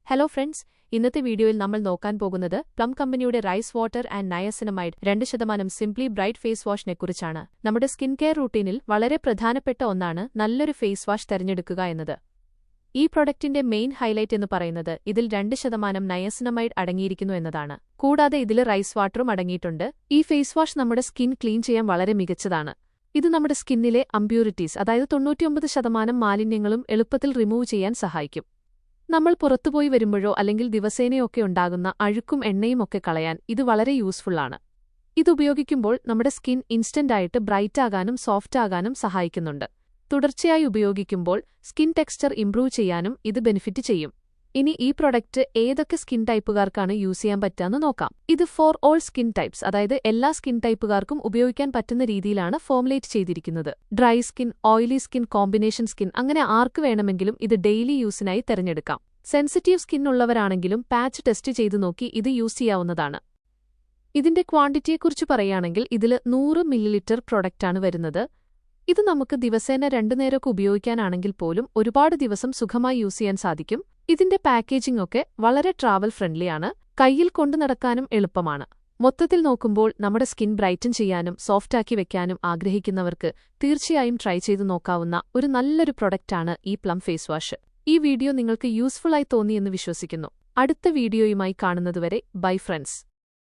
Hello friends, ഇന്നത്തെ വീഡിയോയിൽ നമ്മൾ നോക്കാൻ പോകുന്നത് പ്ലം കമ്പനിയുടെ rice water and niacinamide 2% simply bright face വാഷിനെക്കുറിച്ചാണ്. നമ്മുടെ സ്കിൻ കെയർ റൂട്ടീനിൽ വളരെ പ്രധാനപ്പെട്ട ഒന്നാണ് നല്ലൊരു ഫേസ് വാഷ് തിരഞ്ഞെടുക്കുക എന്നത്. ഈ പ്രൊഡക്റ്റിന്റെ മെയിൻ ഹൈലൈറ്റ് എന്ന് പറയുന്നത് ഇതിൽ 2% നയാസിനമൈഡ് അടങ്ങിയിരിക്കുന്നു എന്നതാണ്. കൂടാതെ ഇതിൽ റൈസ് വാട്ടറും അടങ്ങിയിട്ടുണ്ട്. ഈ ഫേസ് വാഷ് നമ്മുടെ സ്കിൻ ക്ലീൻ ചെയ്യാൻ വളരെ മികച്ചതാണ്. ഇത് നമ്മുടെ സ്കിന്നിലെ അംപ്യൂരിറ്റീസ്, അതായത് 99% മാലിന്യങ്ങളും എളുപ്പത്തിൽ റിമൂവ് ചെയ്യാൻ സഹായിക്കും. നമ്മൾ പുറത്തുപോയി വരുമ്പോഴോ അല്ലെങ്കിൽ ദിവസേനയൊക്കെ ഉണ്ടാകുന്ന അഴുക്കും എണ്ണയും ഒക്കെ കളയാൻ ഇത് വളരെ യൂസ്ഫുള്ളാണ്. ഇതുപയോഗിക്കുമ്പോൾ നമ്മുടെ സ്കിൻ ഇൻസ്റ്റന്റായിട്ട് ബ്രൈറ്റ് ആകാനും സോഫ്റ്റ് ആകാനും സഹായിക്കുന്നുണ്ട്. തുടർച്ചയായി ഉപയോഗിക്കുമ്പോൾ സ്കിൻ ടെക്സ്ചർ ഇംപ്രൂവ് ചെയ്യാനും ഇത് ബെനിഫിറ്റ് ചെയ്യും. ഇനി ഈ പ്രൊഡക്റ്റ് ഏതൊക്കെ സ്കിൻ ടൈപ്പുകാർക്കാണ് യൂസ് ചെയ്യാൻ പറ്റുകയെന്ന് നോക്കാം. ഇത് ഫോർ ഓൾ സ്കിൻ ടൈപ്സ്, അതായത് എല്ലാ സ്കിൻ ടൈപ്പുകാർക്കും ഉപയോഗിക്കാൻ പറ്റുന്ന രീതിയിലാണ് ഫോർമുലേറ്റ് ചെയ്തിരിക്കുന്നത്. Dry skin, oily skin, combination skin, അങ്ങനെ ആർക്ക് വേണമെങ്കിലും ഇത് ഡെയിലി യൂസിനായി തിരഞ്ഞെടുക്കാം. സെൻസിറ്റീവ് സ്കിൻ ഉള്ളവരാണെങ്കിലും പാച്ച് ടെസ്റ്റ് ചെയ്തു നോക്കി ഇത് യൂസ് ചെയ്യാവുന്നതാണ്. ഇതിന്റെ ക്വാണ്ടിറ്റിയെക്കുറിച്ച് പറയുകയാണെങ്കിൽ ഇതിൽ 100 ml പ്രൊഡക്റ്റാണ് വരുന്നത്. ഇത് നമുക്ക് ദിവസേന 2 നേരമൊക്കെ ഉപയോഗിക്കാനാണെങ്കിൽ പോലും ഒരുപാട് ദിവസം സുഖമായി യൂസ് ചെയ്യാൻ സാധിക്കും. ഇതിന്റെ പാക്കേജിംഗ് ഒക്കെ വളരെ ട്രാവൽ ഫ്രണ്ട്ലിയാണ്. കയ്യിൽ കൊണ്ടു നടക്കാനും എളുപ്പമാണ്. മൊത്തത്തിൽ നോക്കുമ്പോൾ നമ്മുടെ സ്കിൻ ബ്രൈറ്റൻ ചെയ്യാനും സോഫ്റ്റാക്കി വെക്കാനും ആഗ്രഹിക്കുന്നവർക്ക് തീർച്ചയായും ട്രൈ ചെയ്തു നോക്കാവുന്ന ഒരു നല്ലൊരു പ്രൊഡക്റ്റാണ് ഈ പ്ലം ഫേസ് വാഷ്. ഈ വീഡിയോ നിങ്ങൾക്ക് യൂസ്ഫുൾ ആയി തോന്നിയെന്ന് വിശ്വസിക്കുന്നു. അടുത്ത വീഡിയോയുമായി കാണുന്നതുവരെ ബൈ ഫ്രണ്ട്സ്.